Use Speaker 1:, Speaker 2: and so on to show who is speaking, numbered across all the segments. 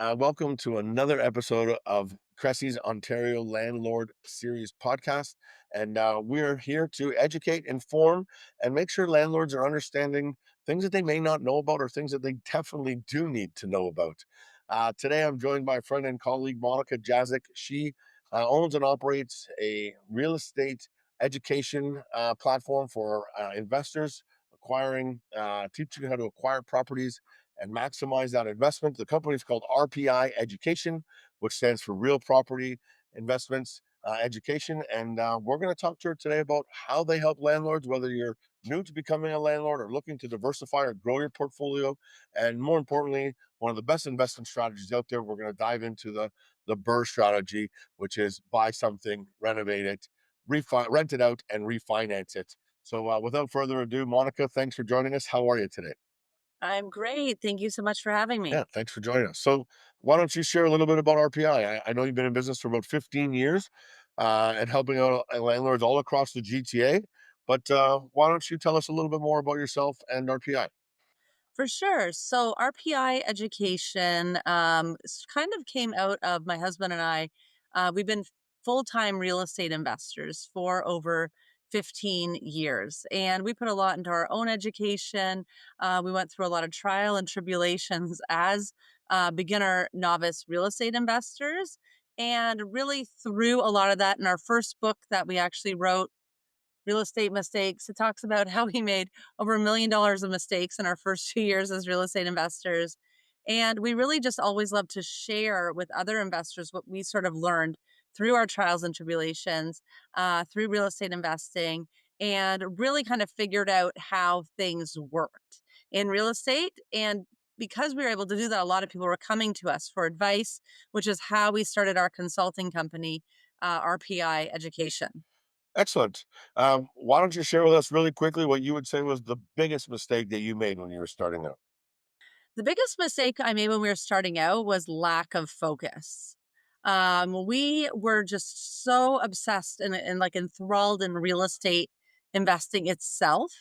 Speaker 1: Welcome to another episode of CRESI's Ontario Landlord Series podcast. And we're here to educate, inform, and make sure landlords are understanding things that they may not know about or things that they definitely do need to know about. Today, I'm joined by friend and colleague Monika Jazyk. She owns and operates a real estate education platform for investors, teaching how to acquire properties and maximize that investment. The company is called RPI Education, which stands for Real Property Investments Education. And we're going to talk to her today about how they help landlords, whether you're new to becoming a landlord or looking to diversify or grow your portfolio. And more importantly, one of the best investment strategies out there, we're going to dive into the BRRRR strategy, which is buy something, renovate it, rent it out, and refinance it. So without further ado, Monika, thanks for joining us. How are you today?
Speaker 2: I'm great. Thank you so much for having me.
Speaker 1: Yeah, thanks for joining us. So, why don't you share a little bit about RPI? I know you've been in business for about 15 years and helping out landlords all across the GTA. But why don't you tell us a little bit more about yourself and RPI?
Speaker 2: For sure. So, RPI education kind of came out of my husband and I. We've been full time real estate investors for over 15 years, and we put a lot into our own education. We went through a lot of trial and tribulations as beginner novice real estate investors, and really through a lot of that in our first book that we actually wrote, Real Estate Mistakes. It talks about how we made over $1 million of mistakes in our first 2 years as real estate investors. And we really just always love to share with other investors what we sort of learned through our trials and tribulations, through real estate investing, and really kind of figured out how things worked in real estate. And because we were able to do that, a lot of people were coming to us for advice, which is how we started our consulting company, RPI Education.
Speaker 1: Excellent. Why don't you share with us really quickly what you would say was the biggest mistake that you made when you were starting out?
Speaker 2: The biggest mistake I made when we were starting out was lack of focus. We were just so obsessed and like enthralled in real estate investing itself.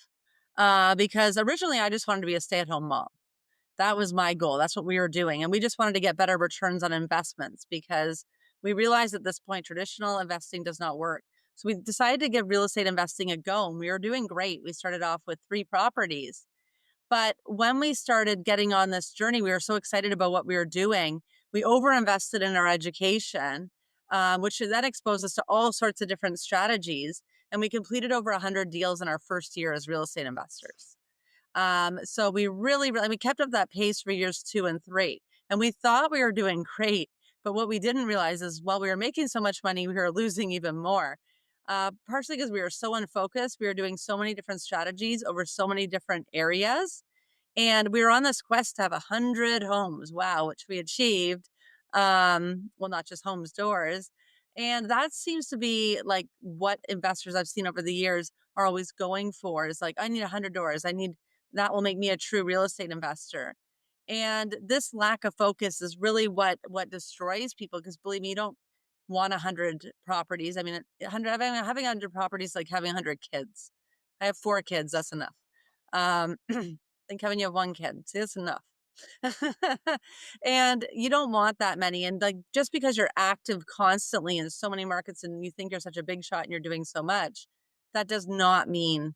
Speaker 2: Because originally I just wanted to be a stay-at-home mom. That was my goal. That's what we were doing. And we just wanted to get better returns on investments because we realized at this point traditional investing does not work. So we decided to give real estate investing a go, and we were doing great. We started off with 3 properties, but when we started getting on this journey, we were so excited about what we were doing. We overinvested in our education, which then exposed us to all sorts of different strategies. And we completed over 100 deals in our first year as real estate investors. So we really, we kept up that pace for years 2 and 3. And we thought we were doing great. But what we didn't realize is while we were making so much money, we were losing even more. Partially because we were so unfocused. We were doing so many different strategies over so many different areas, and we were on this quest to have 100 homes, wow, which we achieved. Well, not just homes, doors. And that seems to be like what investors I've seen over the years are always going for is like, I need 100 doors. I need that will make me a true real estate investor. And this lack of focus is really what destroys people because believe me, you don't want 100 properties. I mean, 100 having 100 properties like having 100 kids. I have 4 kids, that's enough. And Kevin, you have 1 kid. See, that's enough. And you don't want that many. And like just because you're active constantly in so many markets and you think you're such a big shot and you're doing so much, that does not mean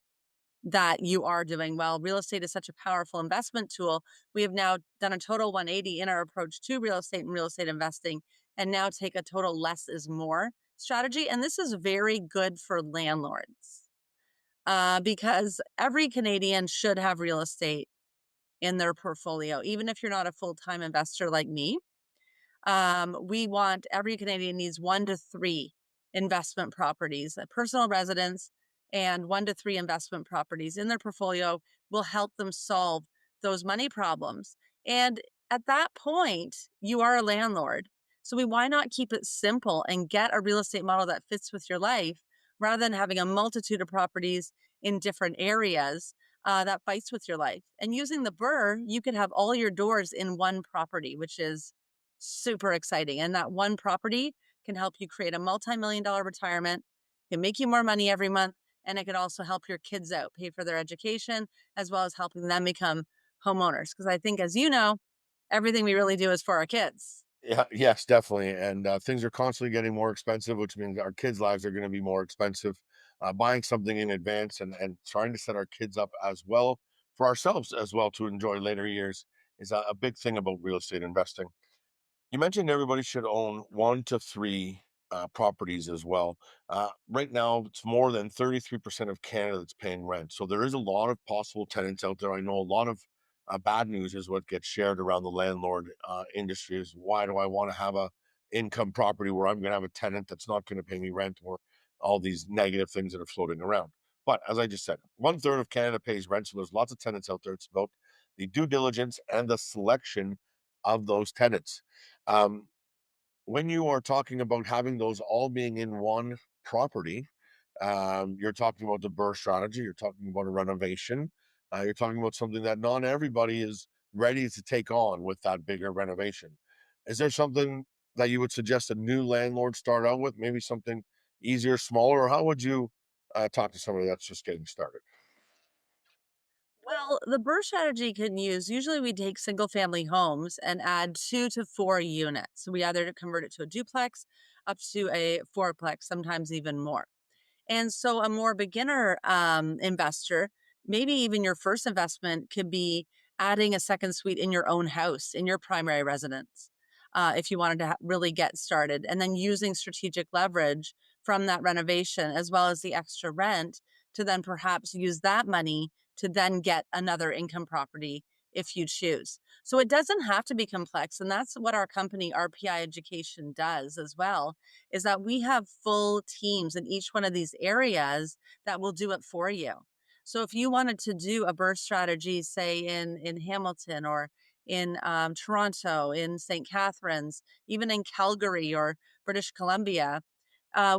Speaker 2: that you are doing well. Real estate is such a powerful investment tool. We have now done a total 180 in our approach to real estate and real estate investing, and now take a total less is more strategy. And this is very good for landlords because every Canadian should have real estate in their portfolio, even if you're not a full time investor like me. We want every Canadian needs 1 to 3 investment properties, a personal residence, and 1 to 3 investment properties in their portfolio will help them solve those money problems. And at that point, you are a landlord. So why not keep it simple and get a real estate model that fits with your life rather than having a multitude of properties in different areas that fights with your life. And using the BRRRR, you could have all your doors in one property, which is super exciting. And that one property can help you create a multi-million dollar retirement, can make you more money every month, and it could also help your kids out, pay for their education, as well as helping them become homeowners. Because I think, as you know, everything we really do is for our kids.
Speaker 1: Yeah, yes, definitely. And things are constantly getting more expensive, which means our kids' lives are going to be more expensive. Buying something in advance and trying to set our kids up as well for ourselves as well to enjoy later years is a big thing about real estate investing. You mentioned everybody should own 1 to 3 properties as well. Right now, it's more than 33% of Canada that's paying rent. So there is a lot of possible tenants out there. I know a lot of bad news is what gets shared around the landlord industry is why do I want to have a income property where I'm going to have a tenant that's not going to pay me rent or all these negative things that are floating around. But as I just said, 1/3 of Canada pays rent. So there's lots of tenants out there. It's about the due diligence and the selection of those tenants. um, when you are talking about having those all being in one property, you're talking about the BRRRR strategy, you're talking about a renovation, you're talking about something that not everybody is ready to take on with that bigger renovation. Is there something that you would suggest a new landlord start out with? Maybe something easier, smaller, or how would you talk to somebody that's just getting started?
Speaker 2: Well, the BRRRR strategy can use usually we take single family homes and add 2 to 4 units. So we either convert it to a duplex up to a fourplex, sometimes even more. And so a more beginner investor, maybe even your first investment could be adding a second suite in your own house, in your primary residence, if you wanted to really get started, and then using strategic leverage from that renovation as well as the extra rent to then perhaps use that money to then get another income property if you choose. So it doesn't have to be complex. And that's what our company, RPI Education, does as well, is that we have full teams in each one of these areas that will do it for you. So if you wanted to do a birth strategy, say in Hamilton or in Toronto, in St. Catharines, even in Calgary or British Columbia,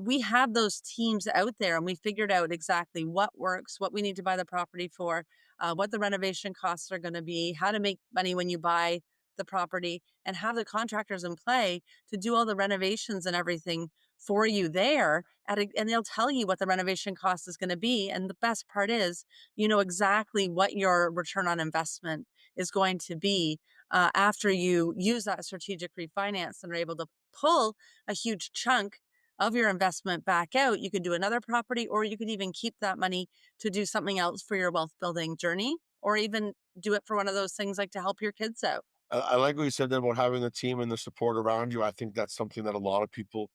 Speaker 2: we have those teams out there and we figured out exactly what works, what we need to buy the property for, what the renovation costs are going to be, how to make money when you buy the property, and have the contractors in play to do all the renovations and everything for you there. And they'll tell you what the renovation cost is going to be. And the best part is, you know exactly what your return on investment is going to be after you use that strategic refinance and are able to pull a huge chunk of your investment back out. You could do another property, or you could even keep that money to do something else for your wealth building journey, or even do it for one of those things like to help your kids out.
Speaker 1: I like what you said there about having the team and the support around you. I think that's something that a lot of people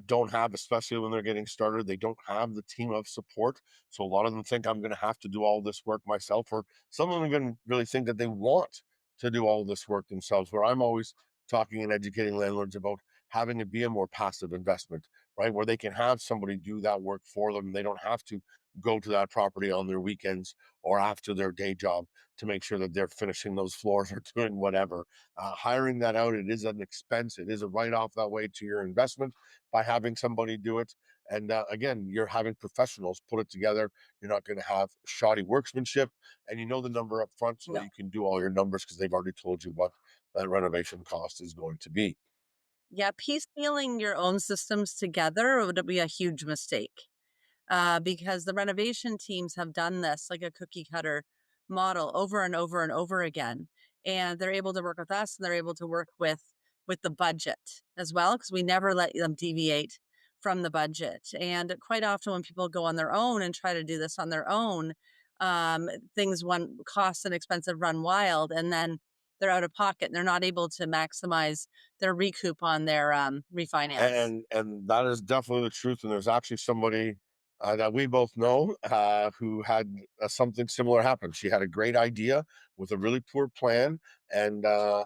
Speaker 1: don't have, especially when they're getting started. They don't have the team of support. So a lot of them think I'm going to have to do all this work myself, or some of them even really think that they want to do all this work themselves. Where I'm always talking and educating landlords about having it be a more passive investment, right? Where they can have somebody do that work for them. They don't have to go to that property on their weekends or after their day job to make sure that they're finishing those floors or doing whatever. Hiring that out, it is an expense. It is a write off that way to your investment by having somebody do it. And again, you're having professionals put it together. You're not going to have shoddy workmanship, and you know the number up front so that
Speaker 2: No.
Speaker 1: you can do all your numbers because they've already told you what that renovation cost is going to be.
Speaker 2: Yeah, piecemealing your own systems together would be a huge mistake. Because the renovation teams have done this like a cookie cutter model over and over and over again, and they're able to work with us and they're able to work with the budget as well because we never let them deviate from the budget. And quite often when people go on their own and try to do this on their own, things one cost and expensive run wild, and then they're out of pocket and they're not able to maximize their recoup on their refinance.
Speaker 1: And that is definitely the truth. And there's actually somebody that we both know who had something similar happen. She had a great idea with a really poor plan and a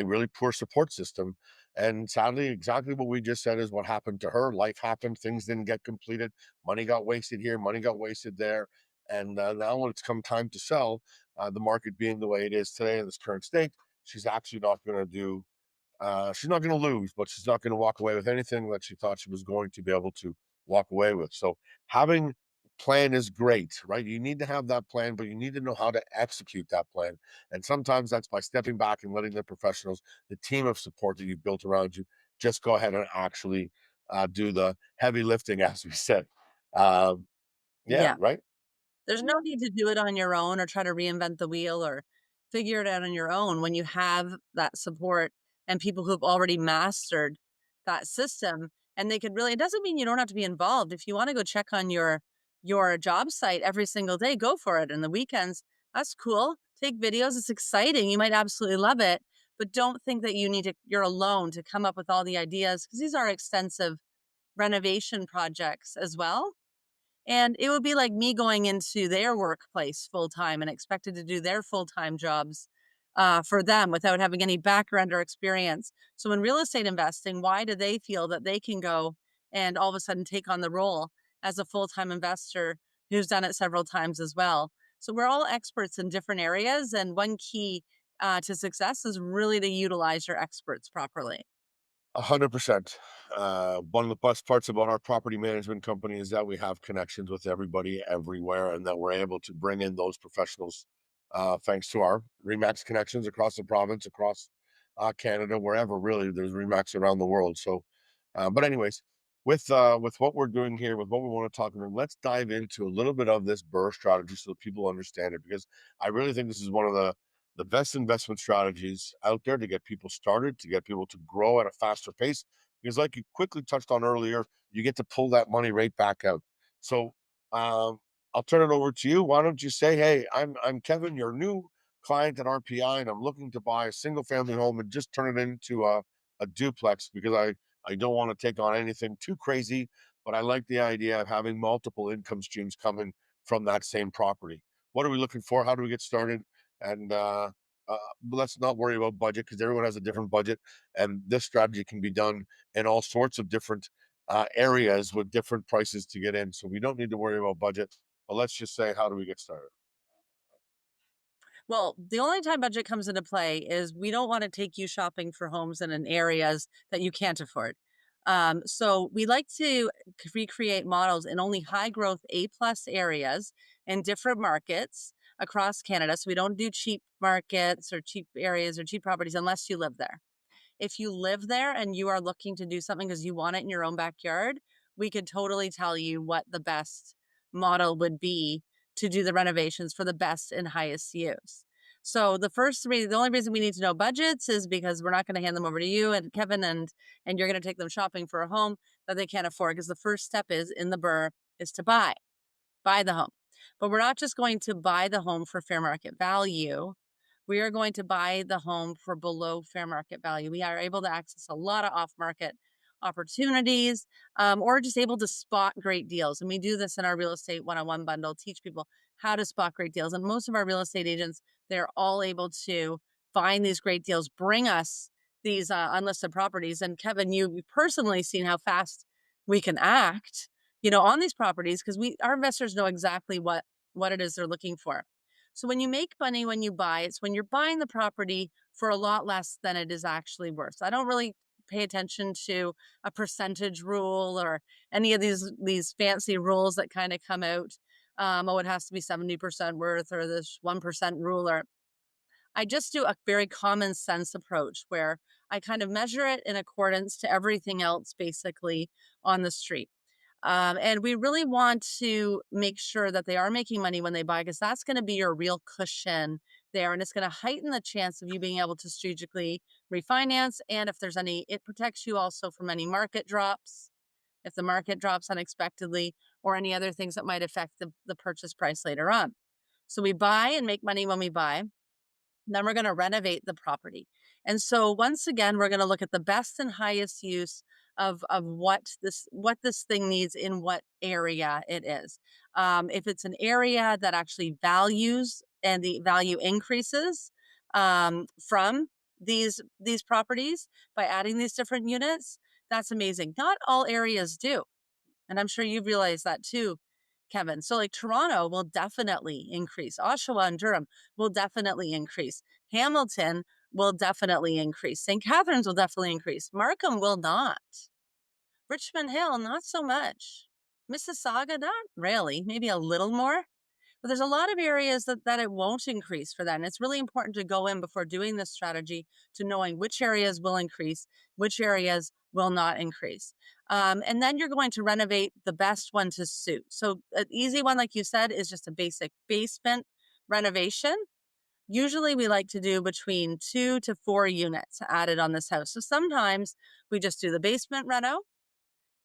Speaker 1: really poor support system. And sadly, exactly what we just said is what happened to her. Life happened, things didn't get completed, money got wasted here, money got wasted there. And now, when it's come time to sell, the market being the way it is today in this current state, she's actually not going to do she's not going to lose, but she's not going to walk away with anything that she thought she was going to be able to walk away with. So having a plan is great, right? You need to have that plan, but you need to know how to execute that plan. And sometimes that's by stepping back and letting the professionals, the team of support that you've built around you, just go ahead and actually do the heavy lifting, as we said. Um, yeah,
Speaker 2: Yeah.
Speaker 1: right.
Speaker 2: There's no need to do it on your own or try to reinvent the wheel or figure it out on your own when you have that support and people who've already mastered that system. And they could really, it doesn't mean you don't have to be involved. If you want to go check on your job site every single day, go for it. And the weekends, that's cool. Take videos. It's exciting. You might absolutely love it. But don't think that you're alone to come up with all the ideas, because these are extensive renovation projects as well. And it would be like me going into their workplace full time and expected to do their full time jobs for them without having any background or experience. So, in real estate investing, why do they feel that they can go and all of a sudden take on the role as a full time investor who's done it several times as well? So, we're all experts in different areas. And one key to success is really to utilize your experts properly.
Speaker 1: 100%. One of the best parts about our property management company is that we have connections with everybody everywhere, and that we're able to bring in those professionals, thanks to our Remax connections across the province, across Canada, wherever really there's Remax around the world. So, but anyways, with what we're doing here, with what we want to talk about, let's dive into a little bit of this BRRRR strategy so that people understand it, because I really think this is one of the best investment strategies out there to get people started, to get people to grow at a faster pace. Because, like you quickly touched on earlier, you get to pull that money right back out. So, um, I'll turn it over to you. Why don't you say, "Hey, I'm Kevin, your new client at RPI, and I'm looking to buy a single family home and just turn it into a duplex because I don't want to take on anything too crazy, but I like the idea of having multiple income streams coming from that same property. What are we looking for? How do we get started?" And uh, let's not worry about budget, because everyone has a different budget, and this strategy can be done in all sorts of different areas with different prices to get in. So we don't need to worry about budget. But let's just say, how do we get started?
Speaker 2: Well, the only time budget comes into play is we don't want to take you shopping for homes in areas that you can't afford. So we like to recreate models in only high growth A plus areas in different markets across Canada. So we don't do cheap markets or cheap areas or cheap properties unless you live there. If you live there and you are looking to do something because you want it in your own backyard, we could totally tell you what the best model would be to do the renovations for the best and highest use. So the only reason we need to know budgets is because we're not going to hand them over to you and Kevin, and you're going to take them shopping for a home that they can't afford. Because the first step is in the BRRRR is to buy the home. But we're not just going to buy the home for fair market value. We are going to buy the home for below fair market value. We are able to access a lot of off market opportunities, or just able to spot great deals. And we do this in our real estate one-on-one bundle, teach people how to spot great deals. And most of our real estate agents, they're all able to find these great deals, bring us these unlisted properties. And Kevin, you've personally seen how fast we can act, on these properties, because our investors know exactly what it is they're looking for. So when you make money when you buy, it's when you're buying the property for a lot less than it is actually worth. So I don't really pay attention to a percentage rule or any of these fancy rules that kind of come out. Oh, it has to be 70% worth, or this 1% rule. Or I just do a very common sense approach where I kind of measure it in accordance to everything else basically on the street. And we really want to make sure that they are making money when they buy, because that's going to be your real cushion there. And it's going to heighten the chance of you being able to strategically refinance. And if there's any, it protects you also from any market drops, if the market drops unexpectedly, or any other things that might affect the purchase price later on. So we buy and make money when we buy. Then we're going to renovate the property. And so once again, we're going to look at the best and highest use of what this thing needs in what area it is. If it's an area that actually values and the value increases from these properties by adding these different units, that's amazing. Not all areas do. And I'm sure you've realized that too, Kevin. So, like Toronto will definitely increase. Oshawa and Durham will definitely increase. Hamilton will definitely increase. St. Catharines will definitely increase. Markham will not. Richmond Hill, not so much. Mississauga, not really. Maybe a little more. But there's a lot of areas that it won't increase for that. And it's really important to go in before doing this strategy to knowing which areas will increase, which areas will not increase. And then you're going to renovate the best one to suit. So an easy one, like you said, is just a basic basement renovation. Usually we like to do between 2 to 4 units added on this house. So sometimes we just do the basement reno,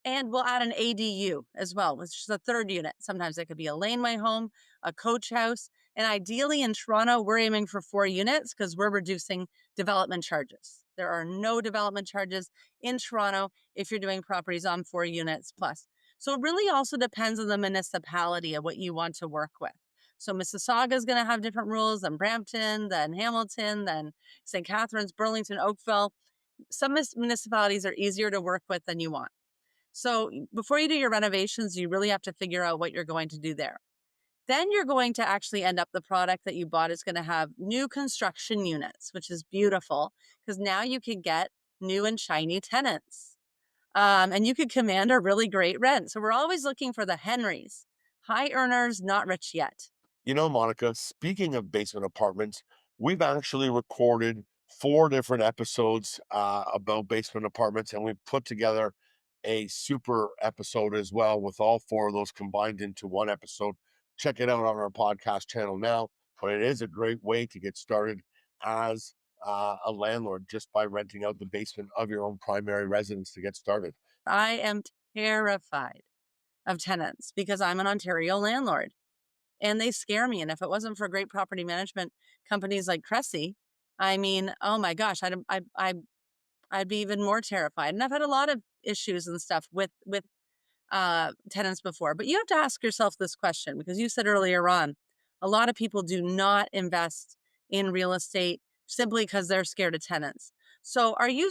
Speaker 2: and we'll add an ADU as well, which is a third unit. Sometimes it could be a laneway home, a coach house. And ideally in Toronto, we're aiming for 4 units because we're reducing development charges. There are no development charges in Toronto if you're doing properties on 4 units plus. So it really also depends on the municipality of what you want to work with. So Mississauga is going to have different rules than Brampton, than Hamilton, than St. Catharines, Burlington, Oakville. Some municipalities are easier to work with than you want. So before you do your renovations, you really have to figure out what you're going to do there. Then you're going to actually end up the product that you bought is going to have new construction units, which is beautiful because now you can get new and shiny tenants. And you could command a really great rent. So we're always looking for the Henrys, high earners, not rich yet.
Speaker 1: Monica, speaking of basement apartments, we've actually recorded 4 different episodes about basement apartments, and we put together a super episode as well with all 4 of those combined into one episode. Check it out on our podcast channel now. But it is a great way to get started as a landlord just by renting out the basement of your own primary residence to get started.
Speaker 2: I am terrified of tenants because I'm an Ontario landlord and they scare me. And if it wasn't for great property management companies like CRESI, I mean, oh my gosh, I'd be even more terrified. And I've had a lot of issues and stuff with tenants before. But you have to ask yourself this question because you said earlier on, a lot of people do not invest in real estate simply because they're scared of tenants. So are you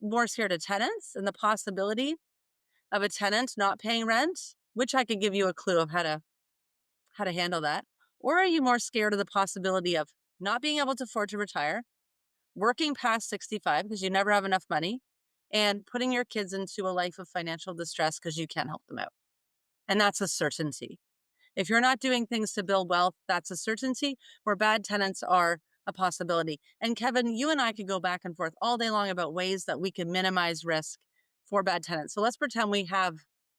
Speaker 2: more scared of tenants and the possibility of a tenant not paying rent, which I could give you a clue of how to handle that? Or are you more scared of the possibility of not being able to afford to retire, working past 65 because you never have enough money, and putting your kids into a life of financial distress because you can't help them out? And that's a certainty. If you're not doing things to build wealth, that's a certainty, where bad tenants are a possibility. And Kevin, you and I could go back and forth all day long about ways that we can minimize risk for bad tenants. So let's pretend we have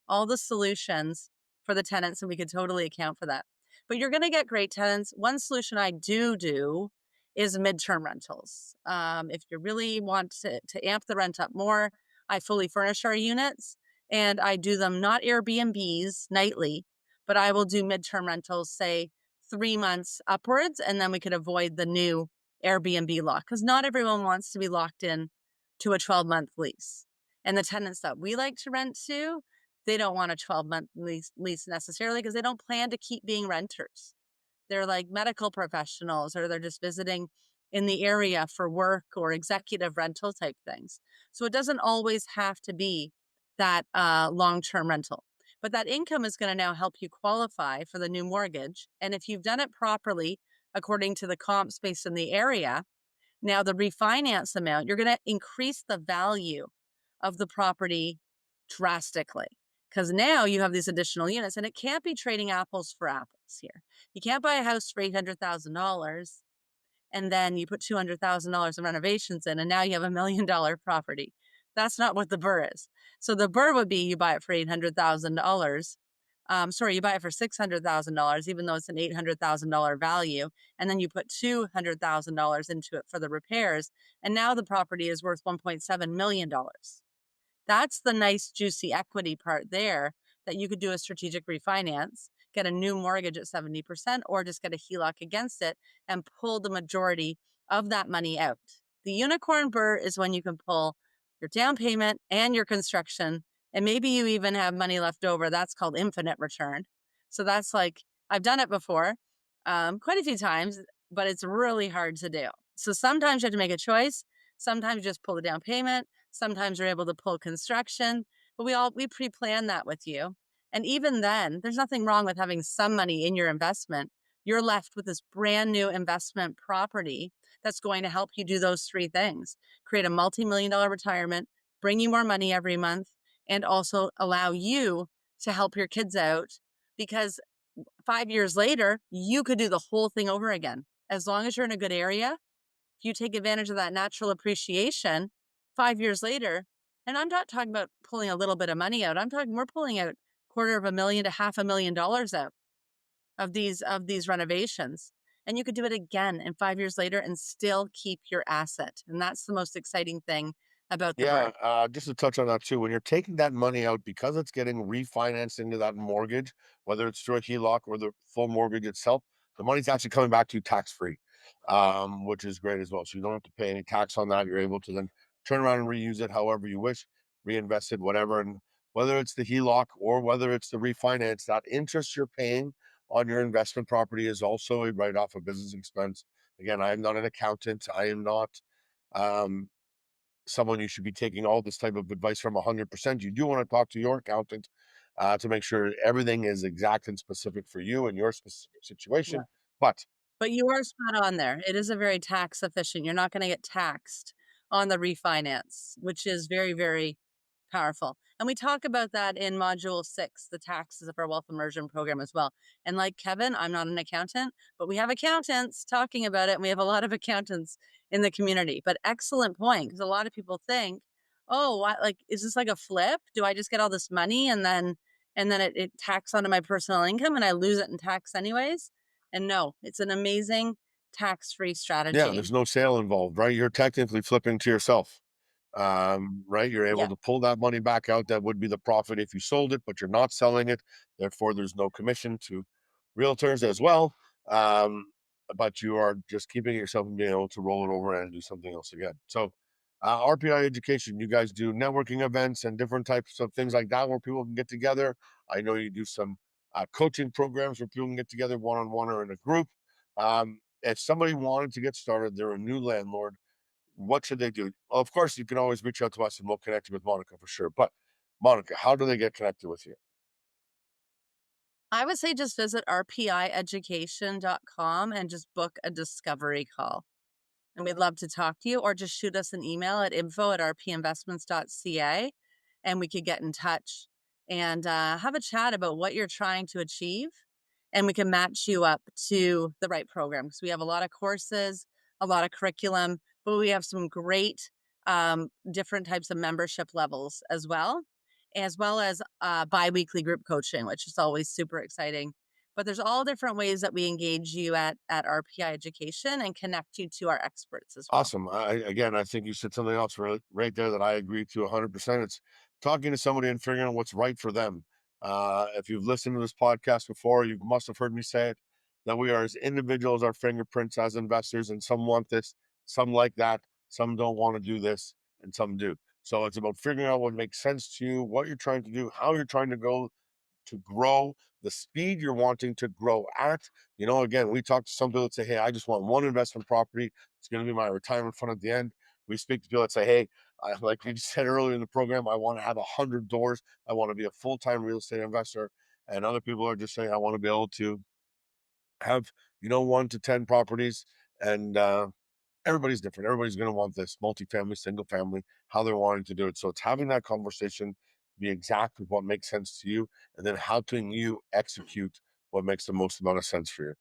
Speaker 2: all the solutions for the tenants and we could totally account for that. But you're going to get great tenants. One solution I do is midterm rentals. If you really want to amp the rent up more, I fully furnish our units and I do them not Airbnbs nightly, but I will do midterm rentals, say 3 months upwards, and then we could avoid the new Airbnb lock because not everyone wants to be locked in to a 12-month lease. And the tenants that we like to rent to, they don't want a 12-month lease necessarily because they don't plan to keep being renters. They're like medical professionals or they're just visiting in the area for work or executive rental type things. So it doesn't always have to be that long-term rental. But that income is going to now help you qualify for the new mortgage. And if you've done it properly, according to the comps based in the area, now the refinance amount, you're going to increase the value of the property drastically because now you have these additional units and it can't be trading apples for apples here. You can't buy a house for $800,000 and then you put $200,000 in renovations in, and now you have $1 million property. That's not what the BRRRR is. So the BRRRR would be you buy it for $800,000. You buy it for $600,000, even though it's an $800,000 value, and then you put $200,000 into it for the repairs, and now the property is worth $1.7 million. That's the nice, juicy equity part there that you could do a strategic refinance, get a new mortgage at 70%, or just get a HELOC against it and pull the majority of that money out. The unicorn BRRRR is when you can pull your down payment and your construction, and maybe you even have money left over. That's called infinite return. So that's like, I've done it before quite a few times, but it's really hard to do. So sometimes you have to make a choice. Sometimes you just pull the down payment. Sometimes you're able to pull construction, but we pre-plan that with you. And even then, there's nothing wrong with having some money in your investment. You're left with this brand new investment property that's going to help you do those 3 things: create a multi-million-dollar retirement, bring you more money every month, and also allow you to help your kids out because 5 years later, you could do the whole thing over again. As long as you're in a good area, if you take advantage of that natural appreciation 5 years later, and I'm not talking about pulling a little bit of money out. I'm talking we're pulling out $250,000 to $500,000 out of these renovations. and you could do it again and 5 years later and still keep your asset, and that's the most exciting thing about the
Speaker 1: Yeah,
Speaker 2: BRRRR.
Speaker 1: just to touch on that too, when you're taking that money out because it's getting refinanced into that mortgage, whether it's through a HELOC or the full mortgage itself, the money's actually coming back to you tax free, which is great as well. So you don't have to pay any tax on that. You're able to then turn around and reuse it however you wish, reinvest it, whatever. And whether it's the HELOC or whether it's the refinance, that interest you're paying on your investment property is also a write off of business expense. Again, I am not an accountant. I am not. Um, Someone you should be taking all this type of advice from 100%. You do want to talk to your accountant to make sure everything is exact and specific for you and your specific situation. But
Speaker 2: But you are spot on there. It is a very tax efficient. You're not gonna get taxed on the refinance, which is very, very powerful. And we talk about that in module 6, the taxes of our wealth immersion program as well. And like Kevin, I'm not an accountant, but we have accountants talking about it, and we have a lot of accountants in the community. But excellent point, because a lot of people think, "Oh, what, like, is this like a flip? Do I just get all this money and then it tax onto my personal income and I lose it in tax anyways?" And no, it's an amazing tax-free
Speaker 1: yeah,
Speaker 2: strategy.
Speaker 1: there's no sale involved, right? You're technically flipping to yourself. Right? You're able
Speaker 2: Yeah.
Speaker 1: to pull that money back out. That would be the profit if you sold it, but you're not selling it. Therefore, there's no commission to realtors as well. Um, but you are just keeping yourself from being able to roll it over and do something else again. So, RPI Education, you guys do networking events and different types of things like that where people can get together. I know you do some coaching programs where people can get together one on one or in a group. If somebody wanted to get started, they're a new landlord, what should they do? Well, of course, you can always reach out to us and we'll connect you with Monika for sure. But Monika, how do they get connected with you?
Speaker 2: I would say just visit rpieducation.com and just book a discovery call. And we'd love to talk to you, or just shoot us an email at info@rpinvestments.ca, and we could get in touch and have a chat about what you're trying to achieve. And we can match you up to the right program, because we have a lot of courses, a lot of curriculum, but we have some great different types of membership levels as well as bi-weekly group coaching, which is always super exciting. But there's all different ways that we engage you at RPI Education and connect you to our experts as well.
Speaker 1: Awesome. Again, I think you said something else right there that I agree to 100%. It's talking to somebody and figuring out what's right for them. If you've listened to this podcast before, you must have heard me say it, that we are as individuals, our fingerprints as investors, and some want this, some like that, some don't want to do this, and some do. So it's about figuring out what makes sense to you, what you're trying to do, how you're trying to grow, the speed you're wanting to grow at. You know, again, we talk to some people that say, hey, I just want one investment property. It's going to be my retirement fund at the end. We speak to people that say, hey, like you said earlier in the program, I want to have 100 doors. I want to be a full-time real estate investor. And other people are just saying, I want to be able to have, 1 to 10 properties. And everybody's different. Everybody's going to want this multifamily, single family, how they're wanting to do it. So it's having that conversation, be exact with what makes sense to you, and then how can you execute what makes the most amount of sense for you.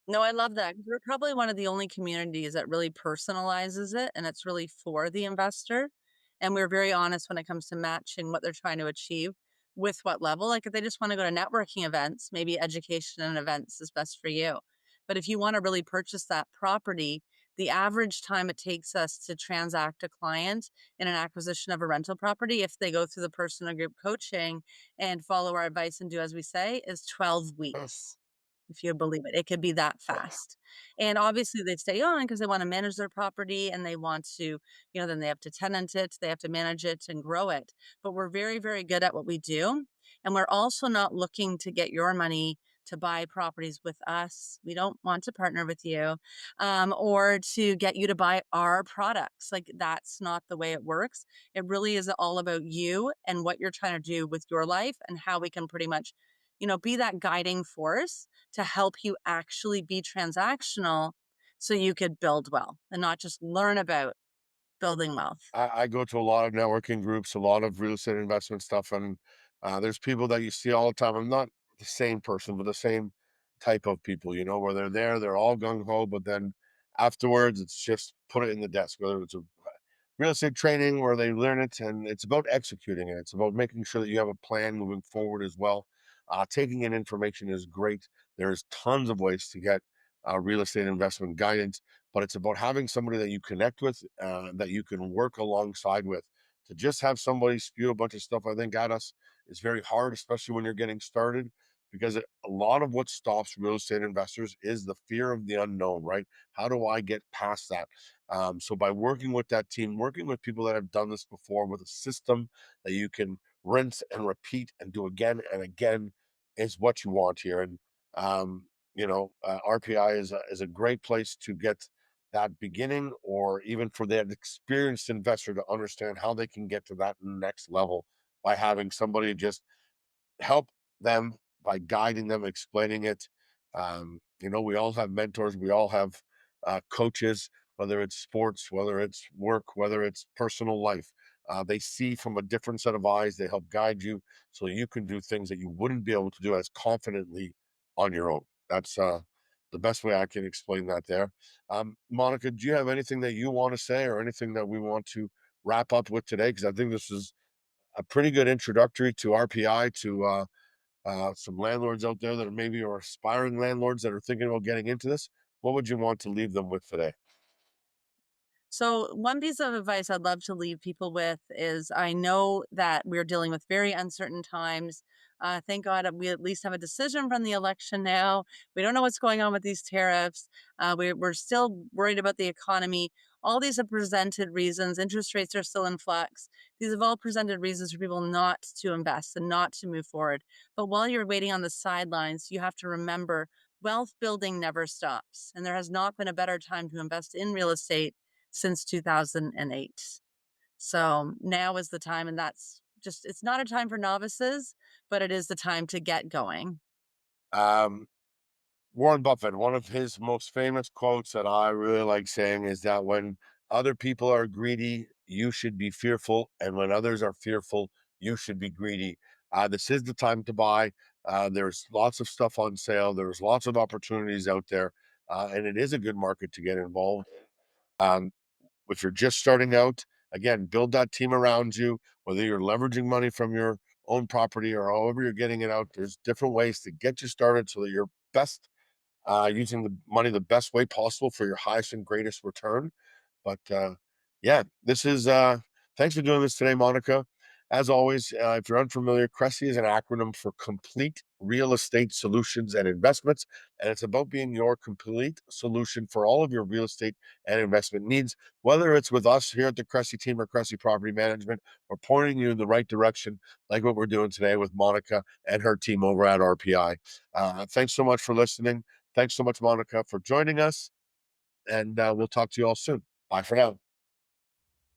Speaker 2: No, I love that, 'cause we're probably one of the only communities that really personalizes it, and it's really for the investor. And we're very honest when it comes to matching what they're trying to achieve with what level. Like, if they just want to go to networking events, maybe education and events is best for you. But if you want to really purchase that property, the average time it takes us to transact a client in an acquisition of a rental property, if they go through the personal group coaching and follow our advice and do as we say, is 12 weeks. If you believe it. It could be that fast. And obviously they stay on because they wanna manage their property and they want to, then they have to tenant it, they have to manage it and grow it. But we're very, very good at what we do. And we're also not looking to get your money to buy properties with us. We don't want to partner with you, or to get you to buy our products. Like, that's not the way it works. It really is all about you and what you're trying to do with your life and how we can pretty much, be that guiding force to help you actually be transactional so you could build wealth and not just learn about building wealth.
Speaker 1: I go to a lot of networking groups, a lot of real estate investment stuff, and there's people that you see all the time. I'm not the same person, but the same type of people, where they're there, they're all gung ho, but then afterwards, it's just put it in the desk, whether it's a real estate training where they learn it, and it's about executing it. It's about making sure that you have a plan moving forward as well. Taking in information is great. There's tons of ways to get real estate investment guidance, but it's about having somebody that you connect with, that you can work alongside with. To just have somebody spew a bunch of stuff, I think, at us is very hard, especially when you're getting started, because a lot of what stops real estate investors is the fear of the unknown, right? How do I get past that? So by working with that team, working with people that have done this before with a system that you can rinse and repeat and do again and again is what you want here. And RPI is a great place to get that beginning, or even for that experienced investor to understand how they can get to that next level by having somebody just help them by guiding them, explaining it. We all have mentors, we all have coaches, whether it's sports, whether it's work, whether it's personal life. They see from a different set of eyes, they help guide you so you can do things that you wouldn't be able to do as confidently on your own. That's the best way I can explain that there. Monika, do you have anything that you want to say or anything that we want to wrap up with today? Because I think this is a pretty good introductory to RPI, to some landlords out there that are maybe or aspiring landlords that are thinking about getting into this. What would you want to leave them with today?
Speaker 2: So, one piece of advice I'd love to leave people with is I know that we're dealing with very uncertain times. Thank God we at least have a decision from the election now. We don't know what's going on with these tariffs. We're still worried about the economy. All these have presented reasons. Interest rates are still in flux. These have all presented reasons for people not to invest and not to move forward. But while you're waiting on the sidelines, you have to remember wealth building never stops. And there has not been a better time to invest in real estate since 2008. So now is the time, and that's just, it's not a time for novices, but it is the time to get going.
Speaker 1: Um, Warren Buffett, one of his most famous quotes that I really like saying is that when other people are greedy, you should be fearful. And when others are fearful, you should be greedy. This is the time to buy. There's lots of stuff on sale. There's lots of opportunities out there. And it is a good market to get involved. Um, if you're just starting out, again, build that team around you, whether you're leveraging money from your own property or however you're getting it out. There's different ways to get you started so that you're best using the money the best way possible for your highest and greatest return. But yeah, this is thanks for doing this today, Monika. As always, if you're unfamiliar, CRESI is an acronym for Complete Real Estate Solutions and Investments, and it's about being your complete solution for all of your real estate and investment needs, whether it's with us here at the CRESI team or CRESI Property Management, or pointing you in the right direction, like what we're doing today with Monika and her team over at RPI. Thanks so much for listening. Thanks so much, Monika, for joining us, and we'll talk to you all soon. Bye for now.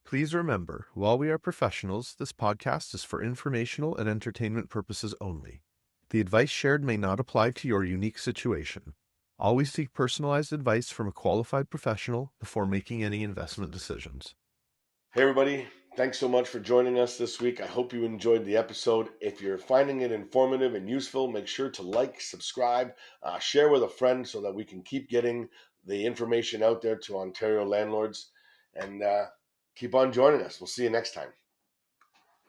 Speaker 3: Please remember, while we are professionals, this podcast is for informational and entertainment purposes only. The advice shared may not apply to your unique situation. Always seek personalized advice from a qualified professional before making any investment decisions.
Speaker 1: Hey, everybody. Thanks so much for joining us this week. I hope you enjoyed the episode. If you're finding it informative and useful, make sure to like, subscribe, share with a friend so that we can keep getting the information out there to Ontario landlords, and keep on joining us. We'll see you next time.